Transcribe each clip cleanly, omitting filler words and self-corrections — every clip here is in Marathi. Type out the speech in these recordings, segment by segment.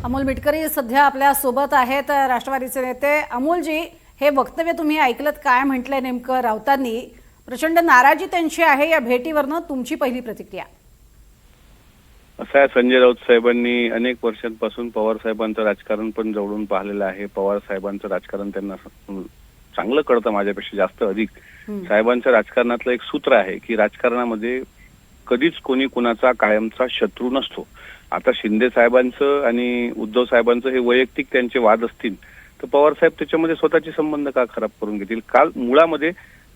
अमोल मिटकरी सध्या आपल्या सोबत आहेत, राष्ट्रवादीचे नेते। अमोलजी, हे वक्तव्य तुम्ही ऐकलत, काय म्हटलंय नेमकं राऊतांनी? प्रचंड नाराजी त्यांची आहे या भेटीवरनं, तुमची पहिली प्रतिक्रिया? असं आहे, संजय राऊत साहेबांनी अनेक वर्षांपासून पवार साहेबांचं राजकारण पण जवळून पाहिलेलं आहे। पवार साहेबांचं राजकारण त्यांना चांगलं कळतं, माझ्यापेक्षा जास्त अधिक। साहेबांच्या राजकारणातलं एक सूत्र आहे की राजकारणामध्ये कधीच कोणी कुणाचा कायमचा शत्रू नसतो। आता शिंदे साहेबांचं आणि उद्धव साहेबांचं हे वैयक्तिक त्यांचे वाद असतील, तर पवार साहेब त्याच्यामध्ये स्वतःचे संबंध का खराब करून घेतील? काल मुळामध्ये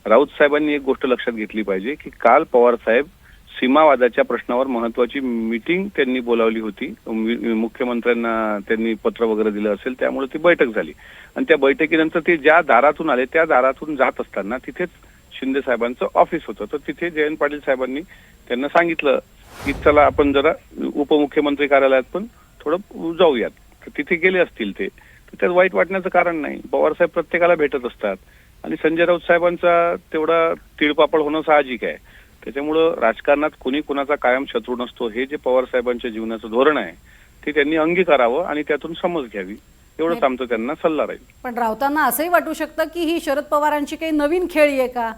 राऊत साहेबांनी एक गोष्ट लक्षात घेतली पाहिजे की काल पवार साहेब सीमावादाच्या प्रश्नावर महत्वाची मीटिंग त्यांनी बोलावली होती। मुख्यमंत्र्यांना त्यांनी पत्र वगैरे दिलं असेल, त्यामुळे ती बैठक झाली। आणि त्या बैठकीनंतर ते ज्या दारातून आले त्या दारातून जात असताना तिथेच शिंदे साहेबांचं ऑफिस होतं, तर तिथे जयंत पाटील साहेबांनी त्यांना सांगितलं की चला आपण जरा उपमुख्यमंत्री कार्यालयात पण थोडं जाऊयात। तर तिथे गेले असतील ते, तर त्यात वाईट वाटण्याचं कारण नाही। पवार साहेब प्रत्येकाला भेटत असतात आणि संजय राऊत साहेबांचा तेवढा तिळपापड होणं साहजिक आहे। त्याच्यामुळं राजकारणात कोणी कुणाचा कायम शत्रू नसतो, हे जे पवार साहेबांच्या जीवनाचं धोरण आहे ते त्यांनी अंगीकारावं आणि त्यातून समज घ्यावी, एवढंच आमचं त्यांना सल्ला राहील। पण राऊतांना असंही वाटू शकतं की ही शरद पवारांची काही नवीन खेळी आहे का?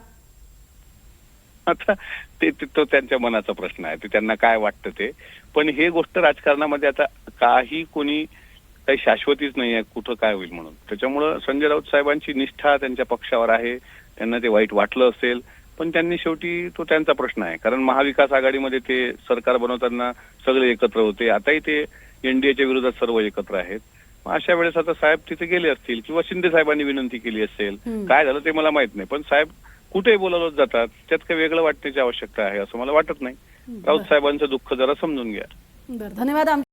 आता ते तो त्यांच्या मनाचा प्रश्न आहे, ते त्यांना काय वाटतं ते। पण हे गोष्ट राजकारणामध्ये आता काही कोणी काही शाश्वतीच नाही आहे, कुठं काय होईल म्हणून। त्याच्यामुळं संजय राऊत साहेबांची निष्ठा त्यांच्या पक्षावर आहे। त्यांना ते वाईट वाटलं असेल, पण त्यांनी शेवटी तो त्यांचा प्रश्न आहे। कारण महाविकास आघाडीमध्ये ते सरकार बनवताना सगळे एकत्र होते, आताही ते एनडीएच्या विरोधात सर्व एकत्र आहेत। अशा वेळेस आता साहेब तिथे गेले असतील किंवा शिंदे साहेबांनी विनंती केली असेल, काय झालं ते मला माहित नाही। पण साहेब कुठेही बोलावलं जातात, त्यात काही वेगळं वाटण्याची आवश्यकता आहे असं मला वाटत नाही। राऊत साहेबांचं दुःख जरा समजून घ्या। धन्यवाद।